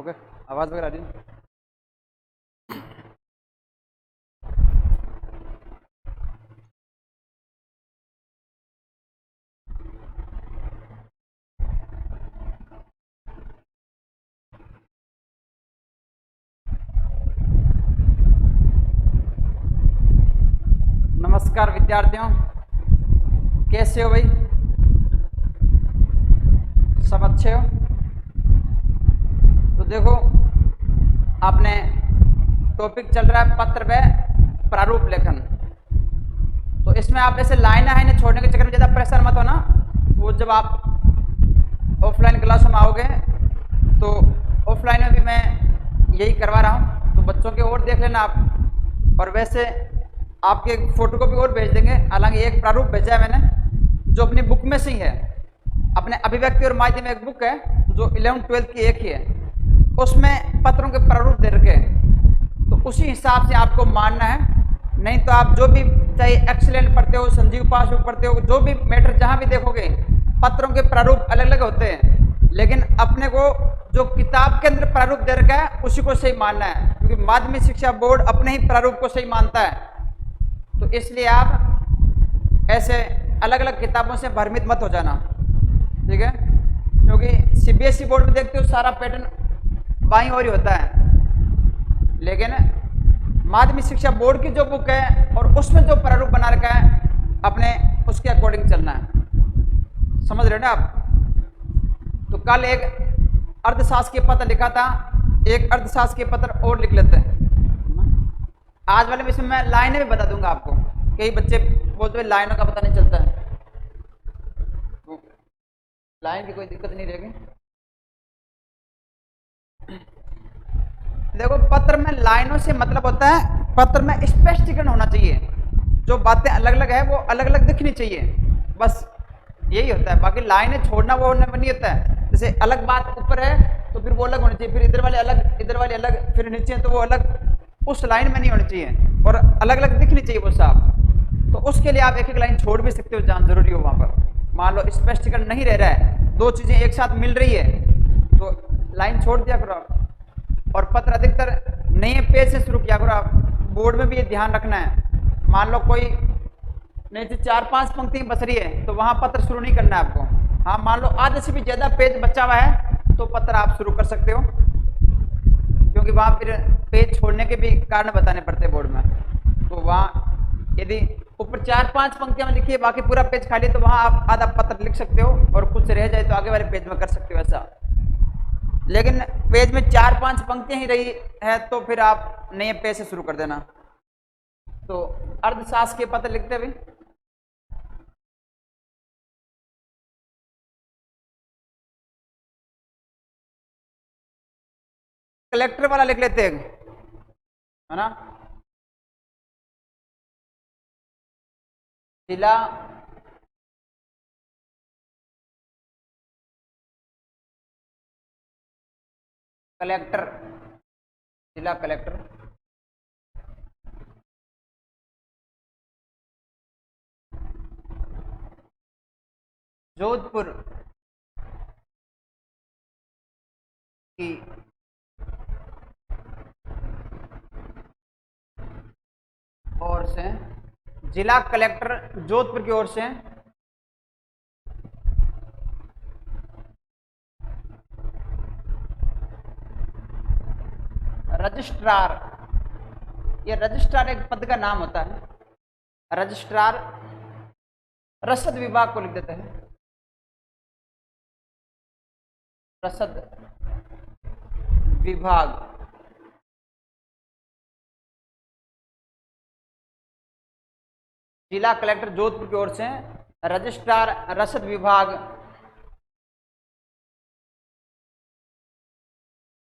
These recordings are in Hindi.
ओके, आवाज़ वगैरह आ रही है? नमस्कार विद्यार्थियों, कैसे हो भाई? सब अच्छे हो? तो देखो, आपने टॉपिक चल रहा है पत्र व प्रारूप लेखन। तो इसमें आप ऐसे लाइन हाइन छोड़ने के चक्कर में ज़्यादा प्रेशर मत होना। वो जब आप ऑफलाइन क्लासों में आओगे तो ऑफलाइन में भी मैं यही करवा रहा हूँ, तो बच्चों के और देख लेना आप। और वैसे आपके फोटो को भी और भेज देंगे। हालांकि एक प्रारूप भेजा है मैंने जो अपनी बुक में से ही है। अपने अभिव्यक्ति और माध्यम एक बुक है जो 11th-12th की एक ही है, उसमें पत्रों के प्रारूप दे रखे हैं। तो उसी हिसाब से आपको मानना है। नहीं तो आप जो भी, चाहे एक्सीलेंट पढ़ते हो, संजीव पासबुक पढ़ते हो, जो भी मैटर जहां भी देखोगे पत्रों के प्रारूप अलग अलग होते हैं, लेकिन अपने को जो किताब के अंदर प्रारूप दे रखा है उसी को सही मानना है, क्योंकि माध्यमिक शिक्षा बोर्ड अपने ही प्रारूप को सही मानता है। तो इसलिए आप ऐसे अलग अलग किताबों से भ्रमित मत हो जाना, ठीक है? क्योंकि सीबीएसई बोर्ड में देखते हो सारा पैटर्न बाईं ओर ही होता है, लेकिन माध्यमिक शिक्षा बोर्ड की जो बुक है और उसमें जो प्रारूप बना रखा है अपने उसके अकॉर्डिंग चलना है। समझ रहे हो ना आप? तो कल एक अर्थशास्त्र के पत्र लिखा था, एक अर्थशास्त्र के पत्र और लिख लेते हैं। आज वाले में मैं लाइनें भी बता दूंगा आपको। कई बच्चे बोलते हैं लाइनों का पता नहीं चलता है, तो लाइन की कोई दिक्कत नहीं रहेगी। देखो, पत्र में लाइनों से मतलब होता है पत्र में स्पष्टीकरण होना चाहिए। जो बातें अलग अलग है वो अलग अलग दिखनी चाहिए, बस यही होता है। बाकी लाइनें छोड़ना वो नहीं होता है। जैसे अलग बात ऊपर है तो फिर वो अलग होनी चाहिए, फिर इधर वाले अलग, इधर वाले अलग, फिर नीचे है तो वो अलग उस लाइन में नहीं होनी चाहिए, और अलग अलग दिखनी चाहिए वो साफ। तो उसके लिए आप एक एक लाइन छोड़ भी सकते हो जहाँ जरूरी हो वहां पर। मान लो स्पष्टीकरण नहीं रह रहा है, दो चीजें एक साथ मिल रही है, तो लाइन छोड़ दिया करो आप। और पत्र अधिकतर नए पेज से शुरू किया करो आप। बोर्ड में भी ये ध्यान रखना है। मान लो कोई नहीं तो 4-5 पंक्ति बच रही है तो वहां पत्र शुरू नहीं करना है आपको। हाँ, मान लो आधे से भी ज्यादा पेज बचा हुआ है तो पत्र आप शुरू कर सकते हो, क्योंकि वहां फिर पेज छोड़ने के भी कारण बताने पड़ते हैं बोर्ड में। तो वहां यदि ऊपर 4-5 पंक्तियां में लिखी है, बाकी पूरा पेज खाली, तो वहां आप आधा पत्र लिख सकते हो और कुछ रह जाए तो आगे वाले पेज में कर सकते हो ऐसा। लेकिन पेज में 4-5 पंक्तियां ही रही है तो फिर आप नए पेज से शुरू कर देना। तो अर्थशास्त्र के पत्र लिखते भी कलेक्टर वाला लिख लेते हैं, है ना? जिला कलेक्टर, जिला कलेक्टर जोधपुर की ओर से, जिला कलेक्टर जोधपुर की ओर से रजिस्ट्रार, ये रजिस्ट्रार एक पद का नाम होता है। रजिस्ट्रार रसद विभाग को लिख देते हैं, रसद विभाग। जिला कलेक्टर जोधपुर की ओर से रजिस्ट्रार रसद विभाग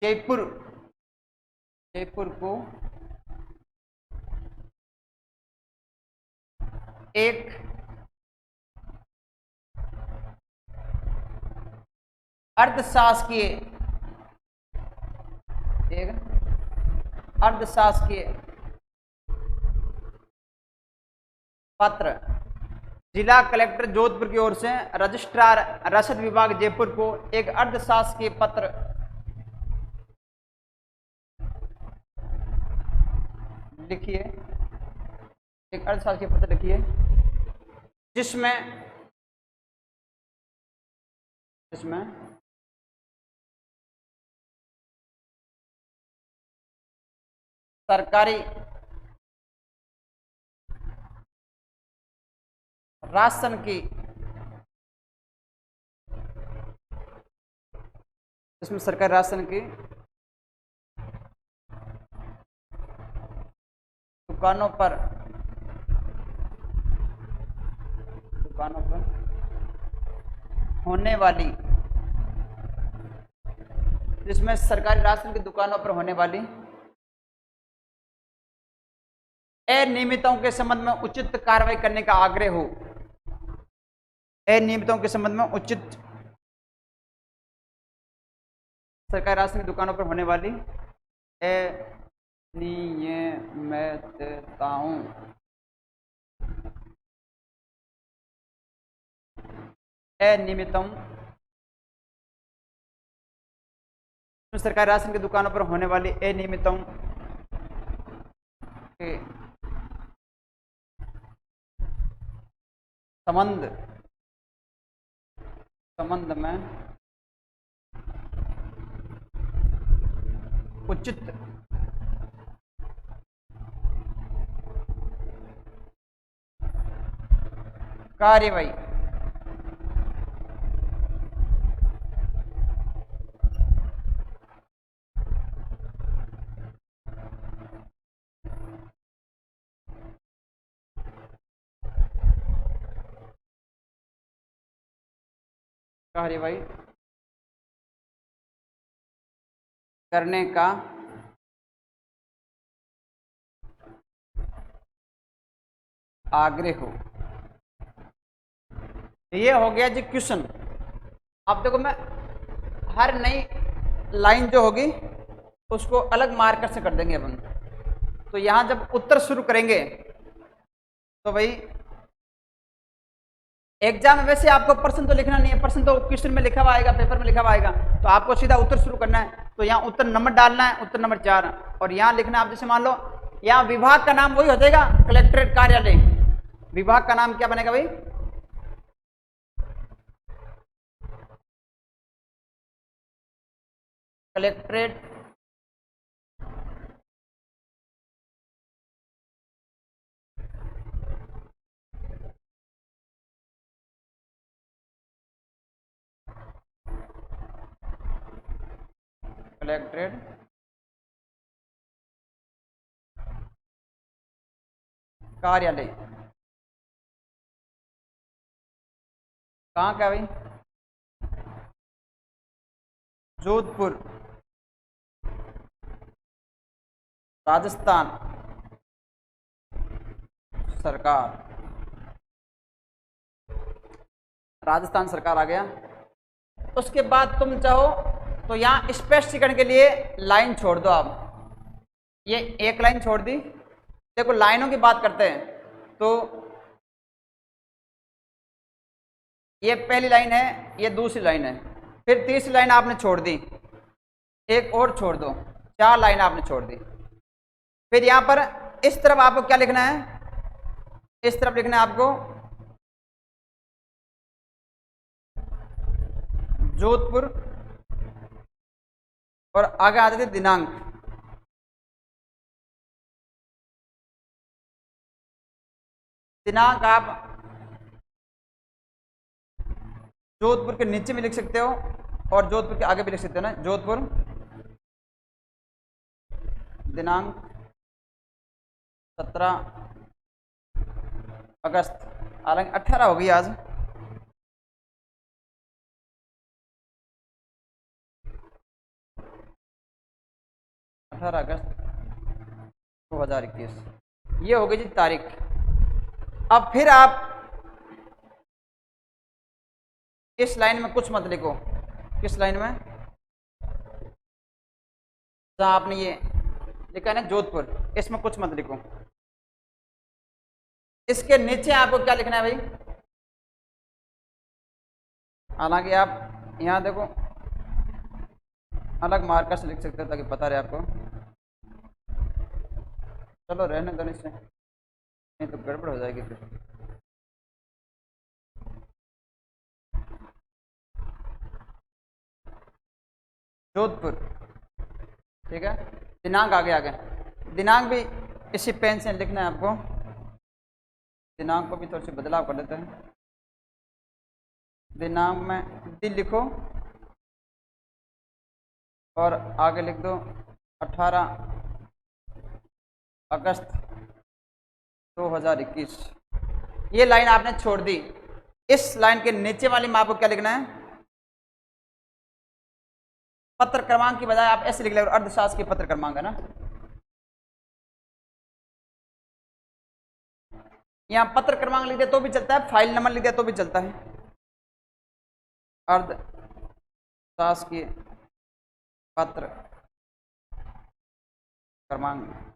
जयपुर, जयपुर को एक अर्धशासकीय, एक अर्धशासकीय पत्र जिला कलेक्टर जोधपुर की ओर से रजिस्ट्रार रसद विभाग जयपुर को एक अर्धशासकीय पत्र लिखिए, एक अर्थशास्त्र की पत्र लिखिए जिसमें सरकारी राशन की दुकानों पर होने वाली, जिसमें सरकारी राशन की दुकानों पर होने वाली अनियमितताओं के संबंध में उचित कार्रवाई करने का आग्रह हो। अनियमितताओं के संबंध में उचित, सरकारी राशन की दुकानों पर होने वाली अनियमितताओं सरकारी राशन की दुकानों पर होने वाली अनियमितताओं के संबंध में उचित कार्यवाही करने का आग्रह हो। ये हो गया जी क्वेश्चन। अब देखो, मैं हर नई लाइन जो होगी उसको अलग मार्कर से कर देंगे अपन। तो यहां जब उत्तर शुरू करेंगे तो भाई एग्जाम में वैसे आपको प्रश्न तो लिखना नहीं है, प्रश्न तो क्वेश्चन में लिखा हुआ आएगा, पेपर में लिखा हुआ आएगा, तो आपको सीधा उत्तर शुरू करना है। तो यहाँ उत्तर नंबर डालना है, उत्तर नंबर 4, और यहाँ लिखना आप जैसे मान लो यहाँ विभाग का नाम वही हो जाएगा, कलेक्ट्रेट कार्यालय। विभाग का नाम क्या बनेगा भाई? कलेक्ट्रेट कार्यालय कहाँ का भाई? जोधपुर, राजस्थान सरकार। राजस्थान सरकार आ गया। उसके बाद तुम चाहो तो यहाँ स्पष्टीकरण के लिए लाइन छोड़ दो आप। ये एक लाइन छोड़ दी। देखो लाइनों की बात करते हैं तो ये पहली लाइन है, ये दूसरी लाइन है, फिर तीसरी लाइन आपने छोड़ दी, एक और छोड़ दो, 4 लाइन आपने छोड़ दी। फिर यहाँ पर इस तरफ आपको क्या लिखना है? इस तरफ लिखना है आपको जोधपुर, और आगे आ जाते दिनांक। दिनांक आप जोधपुर के नीचे भी लिख सकते हो और जोधपुर के आगे भी लिख सकते हो ना। जोधपुर दिनांक 17 अगस्त, हालांकि 18 होगी आज। अगस्त 2021 ये हो गई जी तारीख। अब फिर आप इस लाइन में कुछ मत लिखो। किस लाइन में? जहां आपने ये लिखा है ना जोधपुर, इसमें कुछ मत लिखो। इसके नीचे आपको क्या लिखना है भाई? हालांकि आप यहाँ देखो अलग मार्कर से लिख सकते हो ताकि पता रहे आपको। चलो रहने दो इसे, नहीं तो गड़बड़ हो जाएगी फिर। जोधपुर, ठीक है। दिनांक आगे आगे, दिनांक भी इसी पेन से लिखना है आपको। दिनांक को भी थोड़ी सी बदलाव कर देते हैं। दिनांक में दिन लिखो और आगे लिख दो 18 अगस्त 2021। ये लाइन आपने छोड़ दी। इस लाइन के नीचे वाली में आपको क्या लिखना है? पत्र क्रमांक की बजाय आप ऐसे लिख ले, अर्धशास्त्रीय पत्र क्रमांक है ना। यहाँ पत्र क्रमांक लिख दिया तो भी चलता है, फाइल नंबर लिख दिया तो भी चलता है। अर्धशासकीय पत्र क्रमांक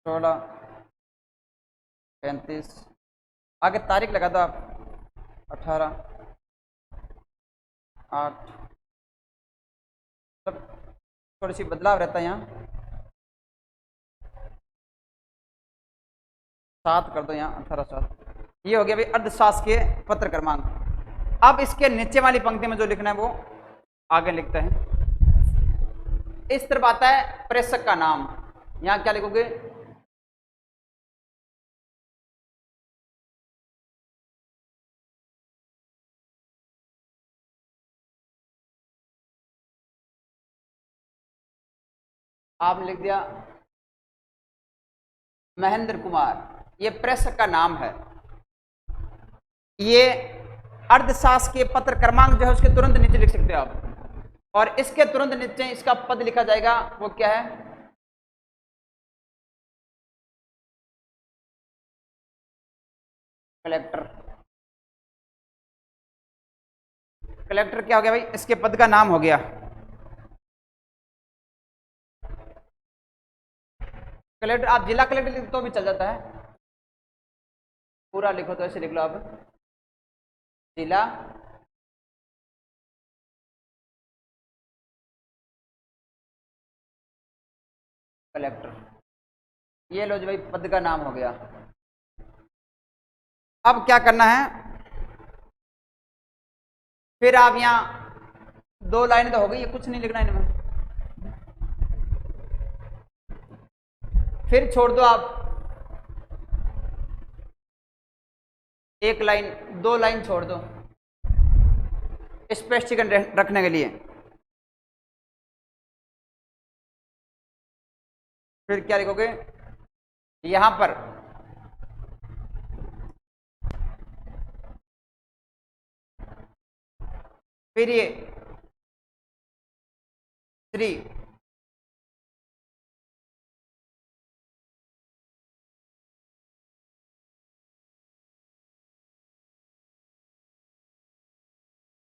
1635, आगे तारीख लगा दो आप 18/8। सब थोड़ी सी बदलाव रहता है यहाँ, 7 कर दो यहाँ 18/7। ये हो गया भाई अर्धशासकीय पत्र क्रमांक। अब इसके नीचे वाली पंक्ति में जो लिखना है वो आगे लिखते हैं। इस तरफ आता है प्रेषक का नाम। यहाँ क्या लिखोगे? आप लिख दिया महेंद्र कुमार, ये प्रेषक का नाम है। ये अर्धशासकीय पत्र क्रमांक जो है उसके तुरंत नीचे लिख सकते हो आप, और इसके तुरंत नीचे इसका पद लिखा जाएगा, वो क्या है? कलेक्टर। कलेक्टर क्या हो गया भाई? इसके पद का नाम हो गया। कलेक्टर, आप जिला कलेक्टर लिखो तो भी चल जाता है, पूरा लिखो तो ऐसे लिख लो आप, जिला कलेक्टर। ये लो जी भाई, पद का नाम हो गया। अब क्या करना है? फिर आप यहाँ 2 लाइन तो हो गई, ये कुछ नहीं लिखना इनमें। फिर छोड़ दो आप 1 लाइन, 2 लाइन छोड़ दो स्पष्टीकरण रखने के लिए। फिर क्या लिखोगे? यहां पर फिर ये श्री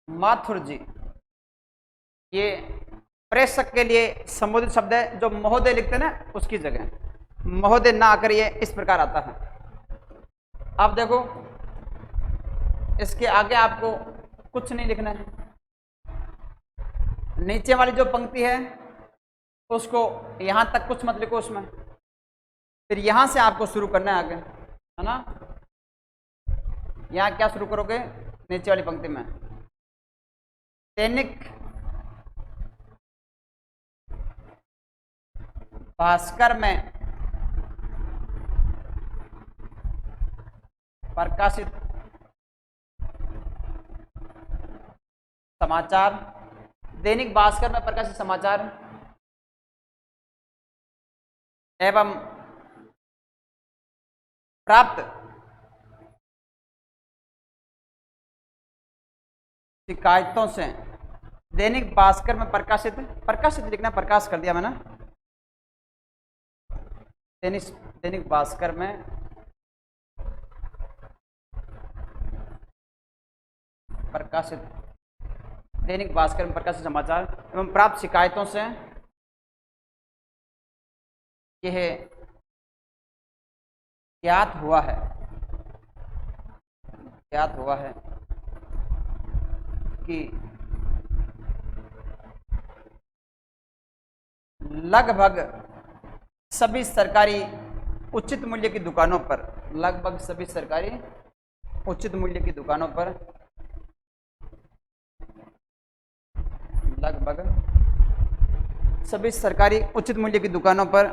माथुर जी, ये प्रेषक के लिए संबोधित शब्द है। जो महोदय लिखते हैं ना, उसकी जगह महोदय ना आकर ये इस प्रकार आता है। अब देखो, इसके आगे आपको कुछ नहीं लिखना है। नीचे वाली जो पंक्ति है उसको यहां तक कुछ मत लिखो उसमें, फिर यहां से आपको शुरू करना है आगे, है ना। यहां क्या शुरू करोगे? नीचे वाली पंक्ति में दैनिक भास्कर में प्रकाशित समाचार, दैनिक भास्कर में प्रकाशित समाचार एवं प्राप्त शिकायतों से, दैनिक भास्कर में प्रकाशित, प्रकाशित लिखना, प्रकाश कर दिया मैंने। दैनिक भास्कर में प्रकाशित, दैनिक भास्कर में प्रकाशित समाचार एवं प्राप्त शिकायतों से यह ज्ञात हुआ है कि लगभग सभी सरकारी उचित मूल्य की दुकानों पर, लगभग सभी सरकारी उचित मूल्य की दुकानों पर, लगभग सभी सरकारी उचित मूल्य की दुकानों पर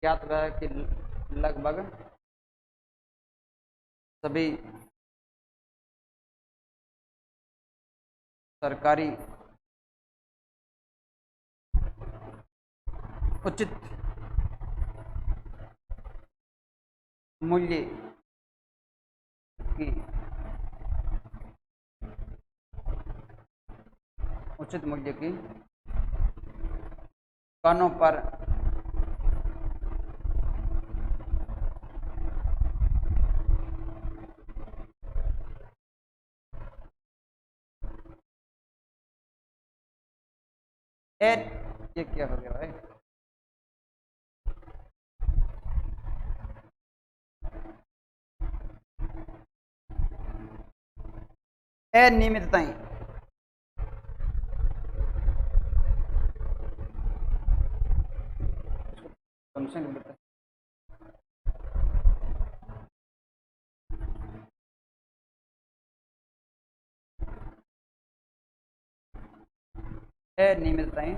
ज्ञात है कि लगभग सभी सरकारी उचित मूल्य की उचित मूल्य की दुकानों पर ये क्या हो गया भाई? अनियमितताएं, अनियमितताएं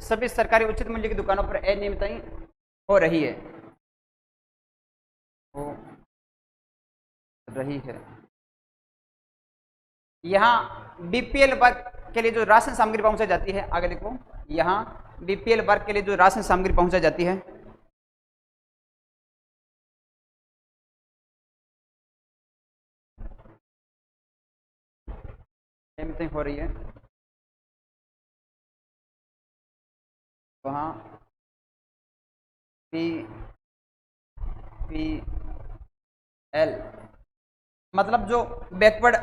सभी सरकारी उचित मूल्य की दुकानों पर अनियमितताएं हो रही है, हो रही है। यहाँ बीपीएल वर्ग के लिए जो राशन सामग्री पहुंचाई जाती है, आगे लिखो, यहाँ बीपीएल वर्ग के लिए जो राशन सामग्री पहुंचाई जाती है, अनियमितताएं हो रही है, वहाँ बीपीएल मतलब जो बैकवर्ड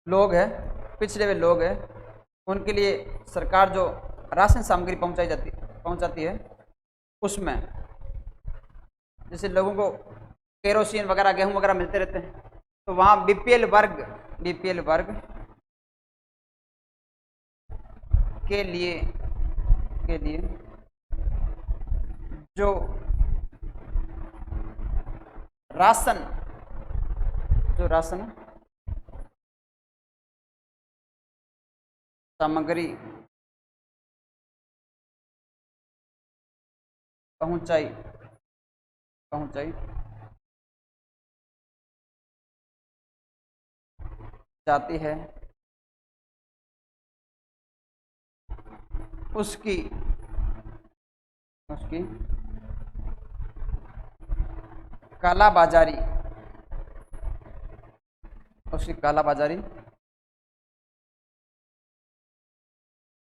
लोग हैं, पिछड़े हुए लोग हैं, उनके लिए सरकार जो राशन सामग्री पहुंचाती है, उसमें जैसे लोगों को केरोसिन वगैरह, गेहूं वगैरह मिलते रहते हैं, तो वहाँ बीपीएल वर्ग के लिए जो राशन सामग्री पहुंचाई जाती है, उसकी कालाबाजारी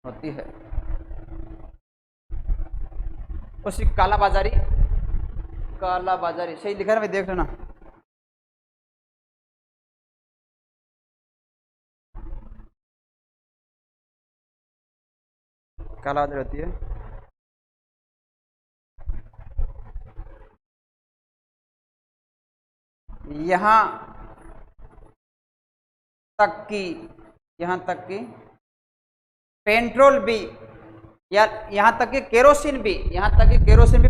होती है, उसकी कालाबाजारी सही लिखा है ना, देख लेना। कालाबाजारी होती है, यहाँ तक कि पेट्रोल भी, या यहाँ तक कि केरोसिन भी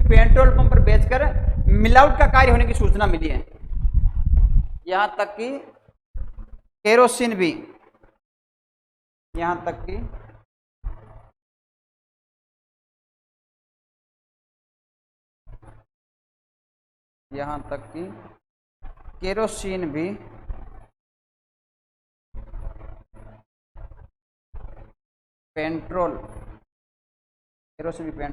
पेट्रोल पंप पर बेचकर मिलावट का कार्य होने की सूचना मिली है। यहाँ तक कि केरोसिन भी, यहाँ तक कि केरोसिन भी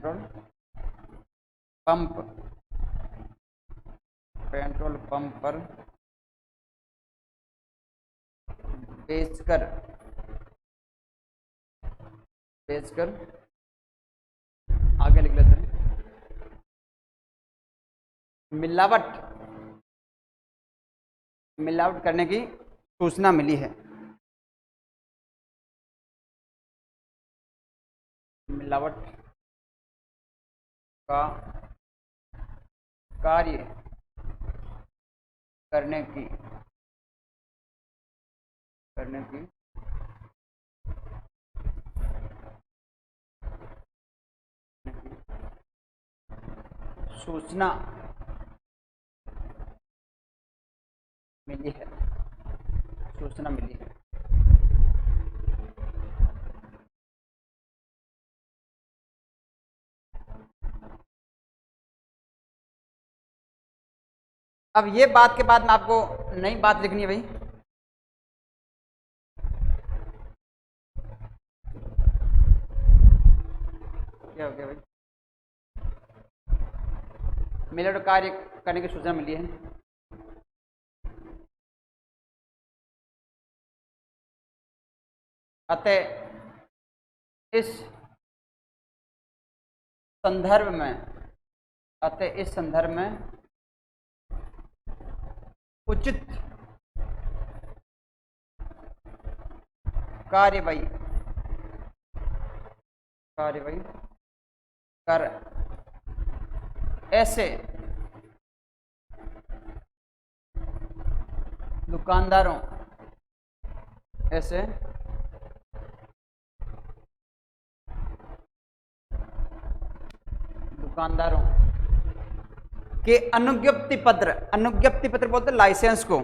पेट्रोल पंप पर बेचकर आगे लिख लेते हैं, मिलावट करने की सूचना मिली है। मिलावट का कार्य करने की सूचना मिली है। अब ये बात के बाद में आपको नई बात लिखनी है भाई। क्या हो गया भाई? मिले तो कार्य करने की सूचना मिली है। अतः इस संदर्भ में उचित कार्यवाही कर ऐसे दुकानदारों के अनुज्ञप्ति पत्र बोलते लाइसेंस को,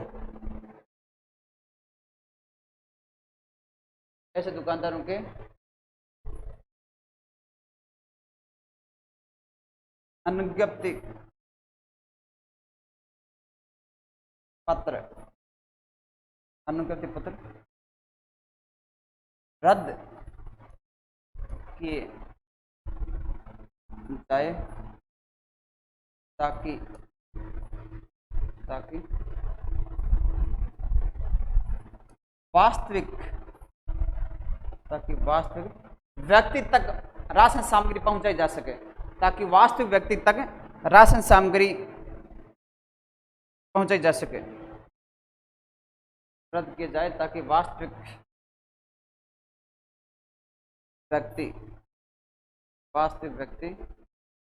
ऐसे दुकानदारों के अनुज्ञप्ति पत्र रद्द किए जाए ताकि वास्तविक व्यक्ति तक राशन सामग्री पहुंचाई जा सके, ताकि वास्तविक व्यक्ति तक राशन सामग्री पहुंचाई जा सके। रद्द किया जाए ताकि वास्तविक व्यक्ति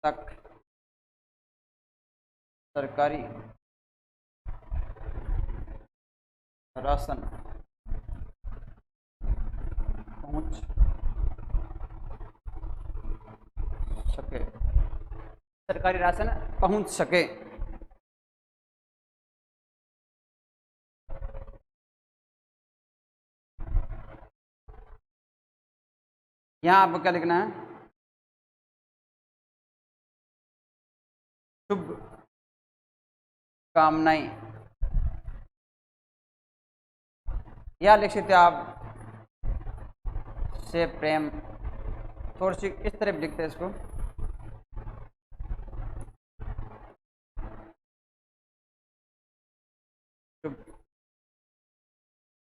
तक सरकारी राशन पहुंच सके। यहां आपको क्या लिखना है? शुभ कामनाएं, या लिख सकते आप से प्रेम। थोड़ी सी इस तरह लिखते हैं इसको। शुभ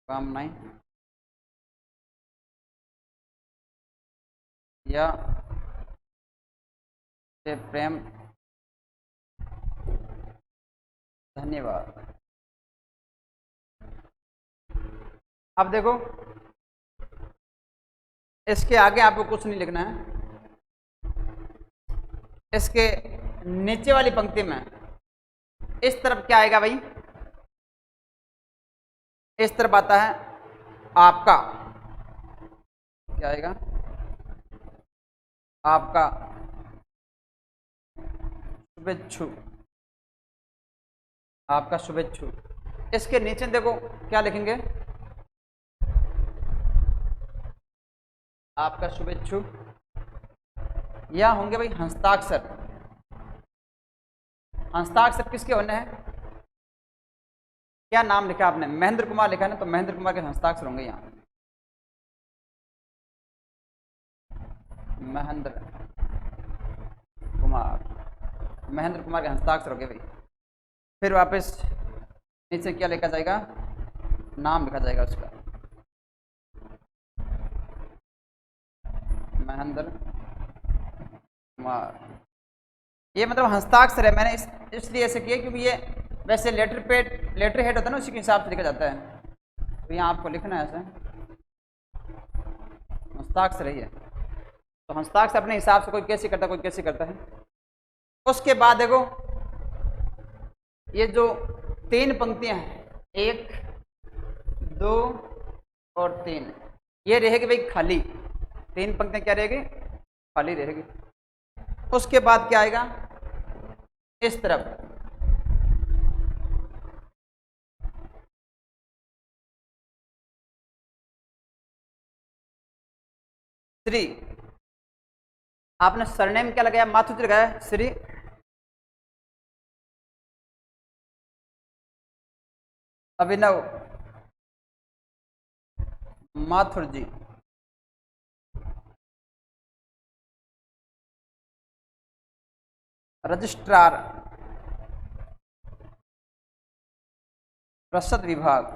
कामनाएं या से प्रेम, धन्यवाद। अब देखो, इसके आगे आपको कुछ नहीं लिखना है। इसके नीचे वाली पंक्ति में इस तरफ क्या आएगा भाई? इस तरफ आता है आपका, क्या आएगा? आपका शुभेच्छु। इसके नीचे देखो क्या लिखेंगे? आपका शुभेच्छु। या होंगे भाई हस्ताक्षर। हस्ताक्षर किसके होने हैं? क्या नाम लिखा आपने? महेंद्र कुमार लिखा है ना, तो महेंद्र कुमार के हस्ताक्षर होंगे यहाँ। महेंद्र कुमार के हस्ताक्षर हो गए भाई। फिर वापस नीचे क्या लिखा जाएगा? नाम लिखा जाएगा उसका, महेंद्र कुमार। ये मतलब हस्ताक्षर है। मैंने इसलिए ऐसे किया क्योंकि ये वैसे लेटर हेड होता है ना, उसी के हिसाब से लिखा जाता है। तो यहाँ आपको लिखना है ऐसे, हस्ताक्षर ही है। तो हस्ताक्षर अपने हिसाब से कोई कैसे करता है, कोई कैसे करता है। उसके बाद देखो, ये जो 3 पंक्तियां हैं, 1 2 और 3, ये रहेगी भाई खाली। 3 पंक्तियां क्या रहेगी? खाली रहेगी। उसके बाद क्या आएगा? इस तरफ श्री, आपने सरनेम क्या लगाया? माथुर लगाया, श्री अभिनव माथुर जी। रजिस्ट्रार रसद विभाग,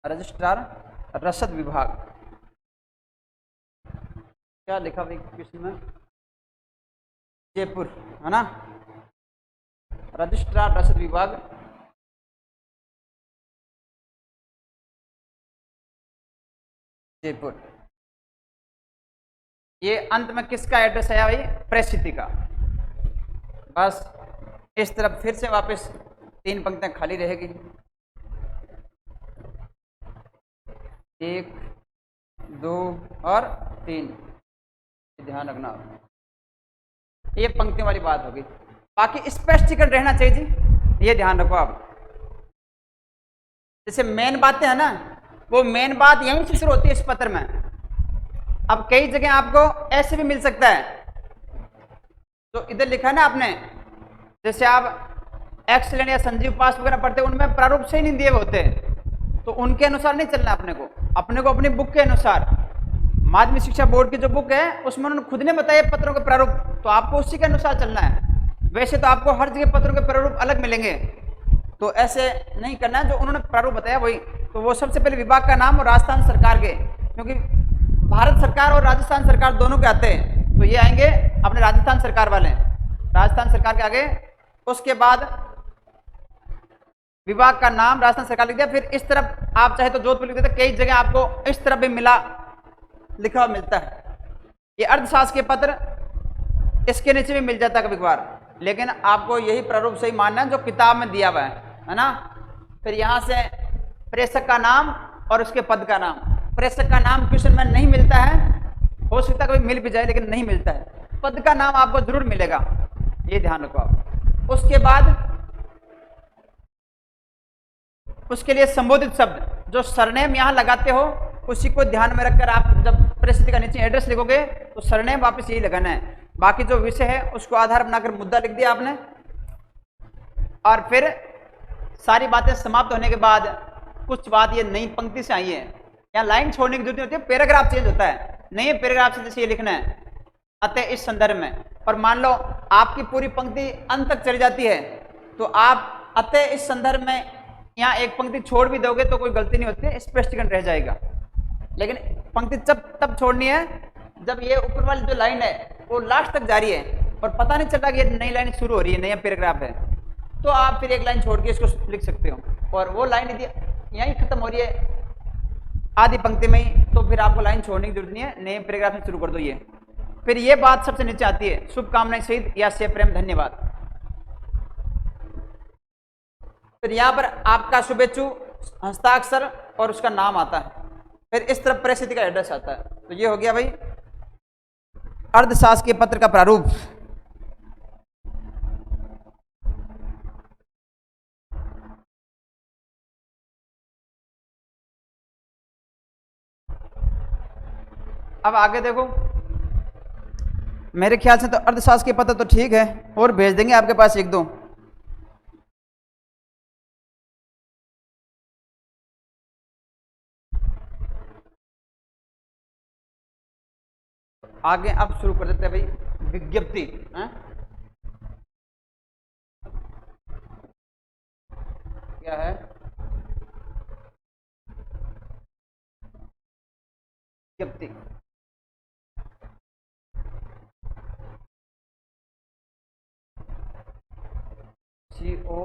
रजिस्ट्रार रसद विभाग। क्या लिखा भाई क्वेश्चन में? जयपुर, है ना? रजिस्ट्रार रसद विभाग जयपुर। ये अंत में किसका एड्रेस आया भाई? प्रेस सिटी का। बस इस तरफ फिर से वापस 3 पंक्तियां खाली रहेगी, 1 2 और 3, ध्यान रखना। ये पंक्तियों वाली बात होगी। बाकी स्पष्टीकरण रहना चाहिए जी, ये ध्यान रखो आप। जैसे मेन बातें है ना, वो मेन बात यहीं से शुरू होती है इस पत्र में। अब कई जगह आपको ऐसे भी मिल सकता है, तो इधर लिखा है ना आपने, जैसे आप एक्सलेंट या संजीव पास वगैरह पढ़ते हैं, उनमें प्रारूप से ही नहीं दिए होते, तो उनके अनुसार नहीं चलना अपने को अपनी बुक के अनुसार। माध्यमिक शिक्षा बोर्ड की जो बुक है उसमें उन्होंने खुद ने बताया पत्रों के प्रारूप, तो आपको उसी के अनुसार चलना है। वैसे तो आपको हर जगह पत्रों के प्रारूप अलग मिलेंगे, तो ऐसे नहीं करना है, जो उन्होंने प्रारूप बताया वही। तो वो सबसे पहले विभाग का नाम और राजस्थान सरकार के, क्योंकि भारत सरकार और राजस्थान सरकार दोनों के आते हैं, तो ये आएंगे अपने राजस्थान सरकार वाले, राजस्थान सरकार के आगे। उसके बाद विभाग का नाम राजस्थान सरकार लिख दिया। फिर इस तरफ आप चाहे तो जोधपुर लिख देते, कई जगह आपको इस तरफ भी लिखा हुआ मिलता है। ये अर्थशास्त्र के पत्र इसके नीचे भी मिल जाता है कभी कभार, लेकिन आपको यही प्रारूप से ही मानना है जो किताब में दिया हुआ है ना। फिर यहां से प्रेषक का नाम और उसके पद का नाम। प्रेषक का नाम क्वेश्चन में नहीं मिलता है, हो सकता है कभी मिल भी जाए, लेकिन नहीं मिलता है। पद का नाम आपको जरूर मिलेगा, ये ध्यान रखो आप। उसके बाद उसके लिए संबोधित शब्द, जो सरनेम यहां लगाते हो उसी को ध्यान में रखकर आप जब परिस्थिति का नीचे एड्रेस लिखोगे तो सरनेम वापस यही लगाना है। बाकी जो विषय है उसको आधार बनाकर मुद्दा लिख दिया आपने, और फिर सारी बातें समाप्त होने के बाद कुछ बात ये नई पंक्ति से आई है, यहाँ लाइन छोड़ने की जरूरत नहीं होती है, पैराग्राफ चेंज होता है। नए पैराग्राफ से जैसे ये लिखना है, अतः इस संदर्भ में। और मान लो आपकी पूरी पंक्ति अंत तक चली जाती है, तो आप अतः इस संदर्भ में यहाँ एक पंक्ति छोड़ भी दोगे तो कोई गलती नहीं होती है, स्पष्टीकरण रह जाएगा। लेकिन पंक्ति तब छोड़नी है जब ये ऊपर वाली जो लाइन है वो लास्ट तक जारी है और पता नहीं चलता कि ये नई लाइन शुरू हो रही है, नया पैराग्राफ है, तो आप फिर एक लाइन छोड़ के इसको लिख सकते हो। और वो लाइन यदि यहीं खत्म हो रही है आधी पंक्ति में ही, तो फिर आपको लाइन छोड़ने की जरूरत नहीं है, नए पैराग्राफ में शुरू कर दो ये। फिर ये बात सबसे नीचे आती है, शुभकामनाएं सहित या से प्रेम धन्यवाद। फिर यहाँ पर आपका शुभेच्छु हस्ताक्षर और उसका नाम आता है। फिर इस तरफ परिस्थिति का एड्रेस आता है। तो ये हो गया भाई अर्थशास्त्र के पत्र का प्रारूप। अब आगे देखो, मेरे ख्याल से तो अर्थशास्त्र के पत्र तो ठीक है, और भेज देंगे आपके पास एक दो। आगे अब शुरू कर देते हैं भाई विज्ञप्ति। क्या है विज्ञप्ति? CO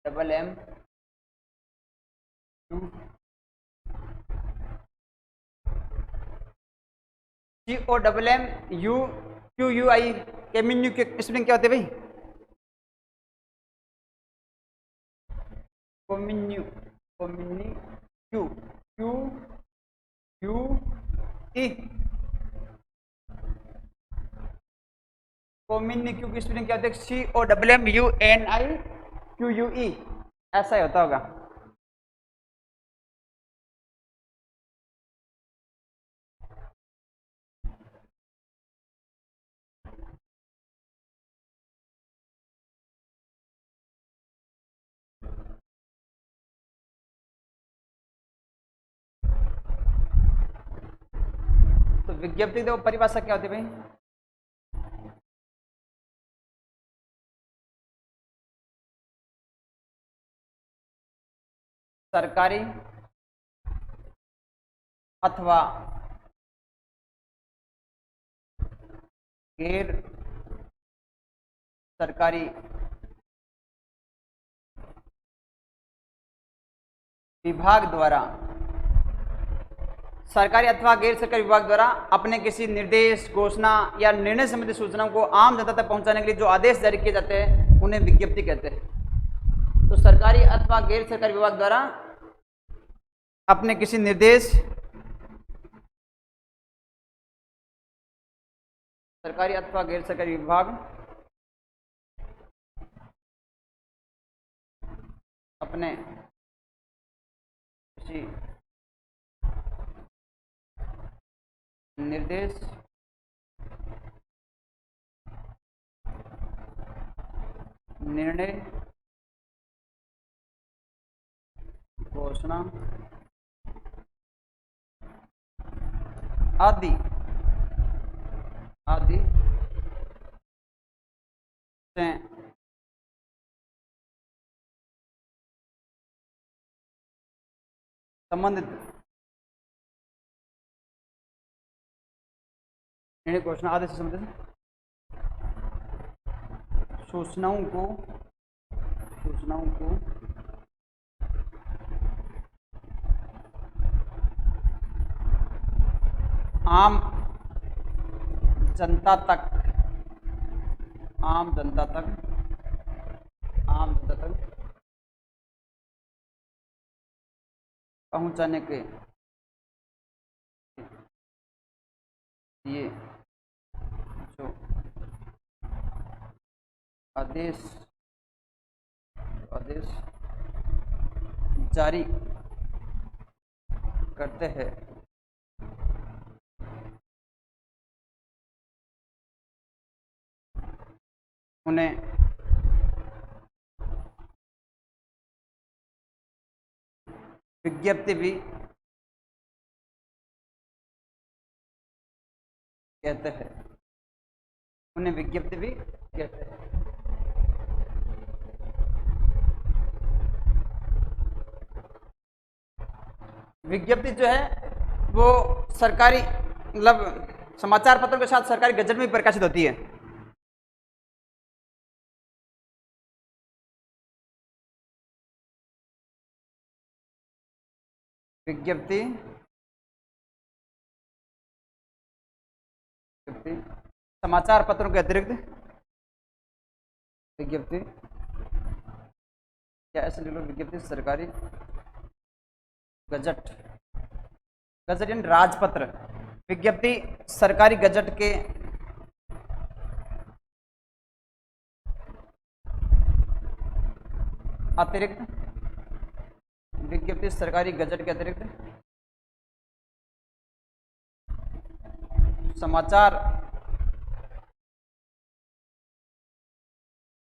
डबल M COMMUQUI केमिन्यू की स्पेलिंग क्या होती है भाई? कोमिन्यू, कोमिन्यू, क्यू यू ई, कोमिन्यू की स्पेलिंग क्या होती है? COMMUNIQUE, ऐसा ही होता होगा। तो विज्ञप्ति की परिभाषा क्या होती है भाई? सरकारी अथवा गैर सरकारी विभाग द्वारा, सरकारी अथवा गैर सरकारी विभाग द्वारा अपने किसी निर्देश, घोषणा या निर्णय संबंधी सूचनाओं को आम जनता तक पहुंचाने के लिए जो आदेश जारी किए जाते हैं उन्हें विज्ञप्ति कहते हैं। तो सरकारी अथवा गैर सरकारी विभाग द्वारा अपने किसी निर्देश, सरकारी अथवा गैर सरकारी विभाग अपने किसी निर्देश, निर्णय, घोषणा आदि आदि से संबंधित निर्णय, घोषणा आदि से संबंधित सूचनाओं को आम जनता तक पहुंचाने के लिए जो आदेश जारी करते हैं उन्हें विज्ञप्ति भी कहते हैं। विज्ञप्ति जो है वो सरकारी मतलब समाचार पत्रों के साथ सरकारी गजट में भी प्रकाशित होती है। विज्ञप्ति समाचार पत्रों के अतिरिक्त विज्ञप्ति, या ऐसे लिख लो, विज्ञप्ति सरकारी गजट यानी राजपत्र, विज्ञप्ति सरकारी गजट के अतिरिक्त, विज्ञप्ति सरकारी गजट के अतिरिक्त समाचार,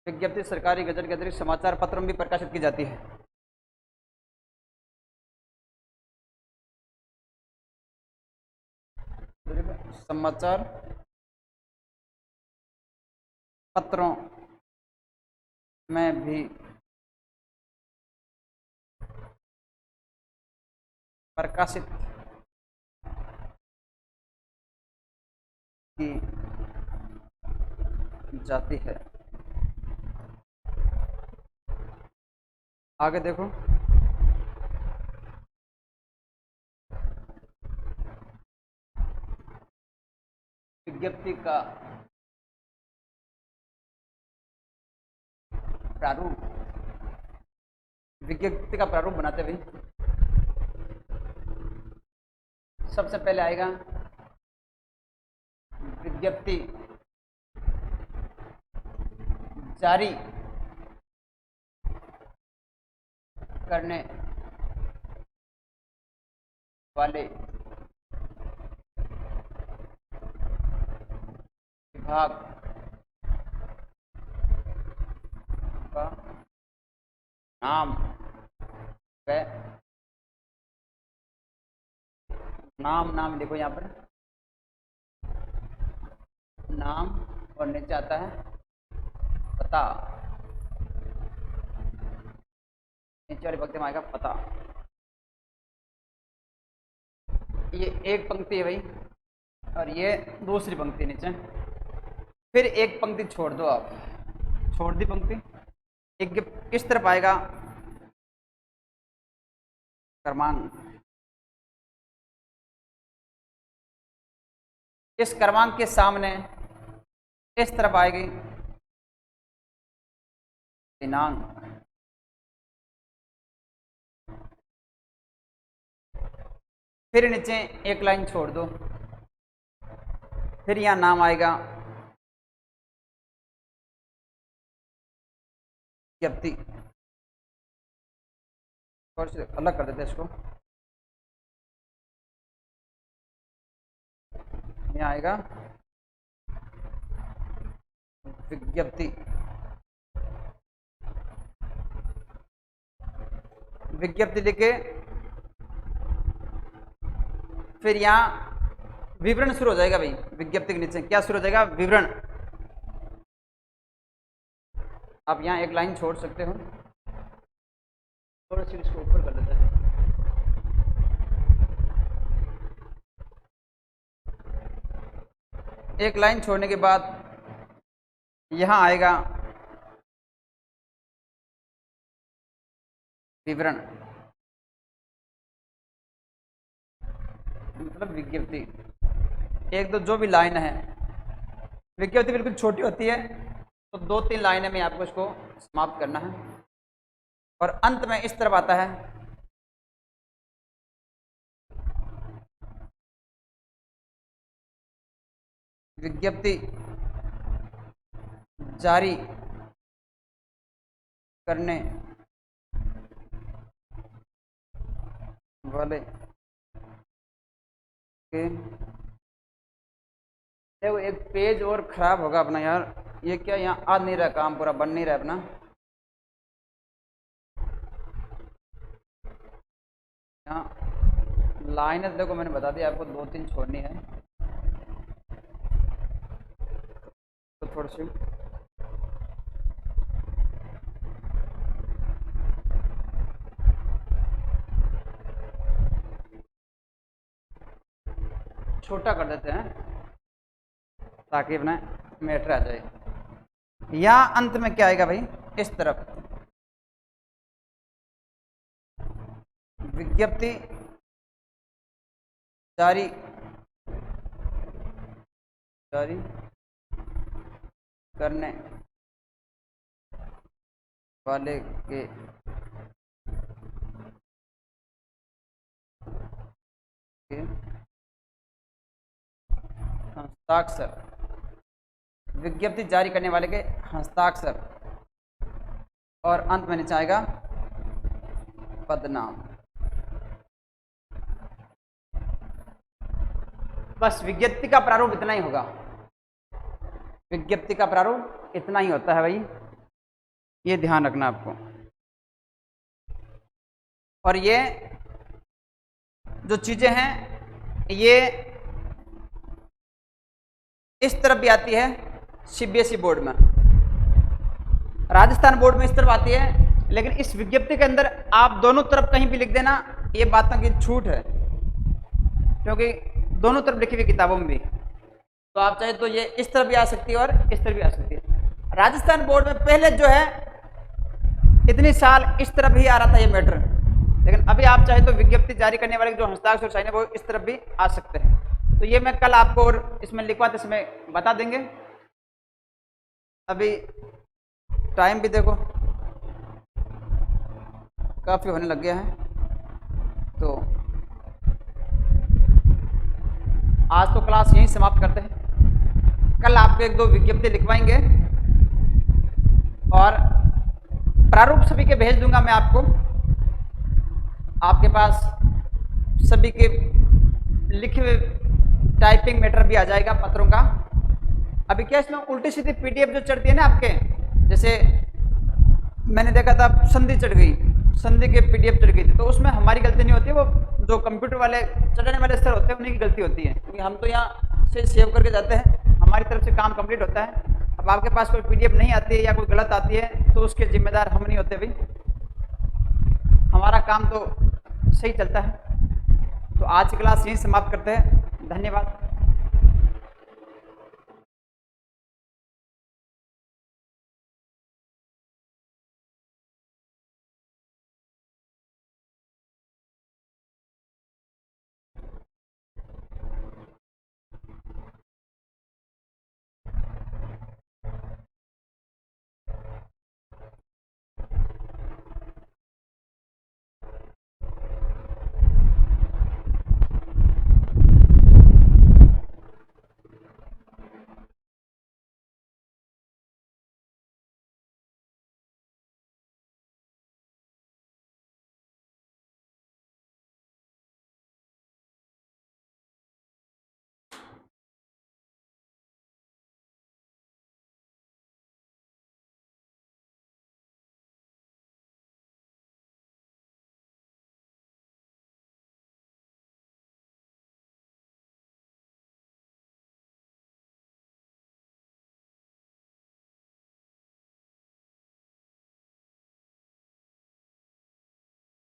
विज्ञप्ति सरकारी गजट के अतिरिक्त समाचार पत्रों में भी प्रकाशित की जाती है। समाचार पत्रों में भी प्रकाशित की जाती है। आगे देखो, विज्ञप्ति का प्रारूप, विज्ञप्ति का प्रारूप बनाते हुए सबसे पहले आएगा विज्ञप्ति जारी करने वाले विभाग का नाम व नाम देखो यहाँ पर नाम और नीचे आता है पता, नीचे वाली पंक्ति में आएगा पता। ये एक पंक्ति है भाई और ये दूसरी पंक्ति नीचे, फिर एक पंक्ति छोड़ दो आप, छोड़ दी पंक्ति, एक इस तरफ आएगा क्रमांक, इस क्रमांक के सामने इस तरफ आएगी दिनांक, फिर नीचे एक लाइन छोड़ दो, फिर यहाँ नाम आएगा विज्ञप्ति, थोड़ा सा अलग कर देते हैं इसको, यहाँ आएगा विज्ञप्ति, विज्ञप्ति लिखे, फिर यहाँ विवरण शुरू हो जाएगा भाई, विज्ञप्ति के नीचे क्या शुरू हो जाएगा, विवरण। आप यहाँ एक लाइन छोड़ सकते हो, थोड़ा सी इसको ऊपर कर लेते हैं, एक लाइन छोड़ने के बाद यहाँ आएगा विवरण, मतलब विज्ञप्ति। एक दो जो भी लाइन है, विज्ञप्ति बिल्कुल छोटी होती है तो 2-3 लाइनें में आपको इसको समाप्त करना है, और अंत में इस तरफ आता है विज्ञप्ति जारी करने वाले के, देखो एक पेज और खराब होगा अपना यार, ये क्या यहाँ आ नहीं रहा, काम पूरा बन नहीं रहा अपना, यहाँ लाइनें देखो मैंने बता दिया आपको 2-3 छोड़नी है, तो थोड़ी सी छोटा कर देते हैं ताकि अपना मैटर आ जाए। यहाँ अंत में क्या आएगा भाई, इस तरफ विज्ञप्ति जारी करने वाले के हस्ताक्षर, विज्ञप्ति जारी करने वाले के हस्ताक्षर, और अंत में नीचे आएगा पदनाम। बस विज्ञप्ति का प्रारूप इतना ही होगा, विज्ञप्ति का प्रारूप इतना ही होता है भाई, ये ध्यान रखना आपको। और ये जो चीजें हैं ये इस तरफ भी आती है सीबीएसई बोर्ड में, राजस्थान बोर्ड में इस तरफ आती है, लेकिन इस विज्ञप्ति के अंदर आप दोनों तरफ कहीं भी लिख देना, ये बातों की छूट है, क्योंकि दोनों तरफ लिखी हुई किताबों में भी, तो आप चाहे तो ये इस तरफ भी आ सकती है और इस तरफ भी आ सकती है। राजस्थान बोर्ड में पहले जो है इतनी साल इस तरफ ही आ रहा था ये मैटर, लेकिन अभी आप चाहे तो विज्ञप्ति जारी करने वाले जो हस्ताक्षर साइन है वो इस तरफ भी आ सकते हैं। तो ये मैं कल आपको और इसमें लिखवाते समय बता देंगे। अभी टाइम भी देखो काफ़ी होने लग गया है, तो आज तो क्लास यहीं समाप्त करते हैं। कल आपको एक दो विज्ञप्ति लिखवाएंगे और प्रारूप सभी के भेज दूंगा मैं आपको, आपके पास सभी के लिखे हुए टाइपिंग मैटर भी आ जाएगा पत्रों का। अभी क्या इसमें उल्टी सीधी पीडीएफ जो चढ़ती है ना आपके, जैसे मैंने देखा था संधि चढ़ गई, संधि के पीडीएफ चढ़ गई थी, तो उसमें हमारी गलती नहीं होती है, वो जो कंप्यूटर वाले चढ़ाने वाले स्तर होते हैं उन्हीं की गलती होती है, क्योंकि हम तो यहाँ से सेव करके जाते हैं, हमारी तरफ से काम कंप्लीट होता है। अब आपके पास कोई पीडीएफ नहीं आती है या कोई गलत आती है तो उसके जिम्मेदार हम नहीं होते भाई, हमारा काम तो सही चलता है। तो आज की क्लास यहीं समाप्त करते हैं। धन्यवाद।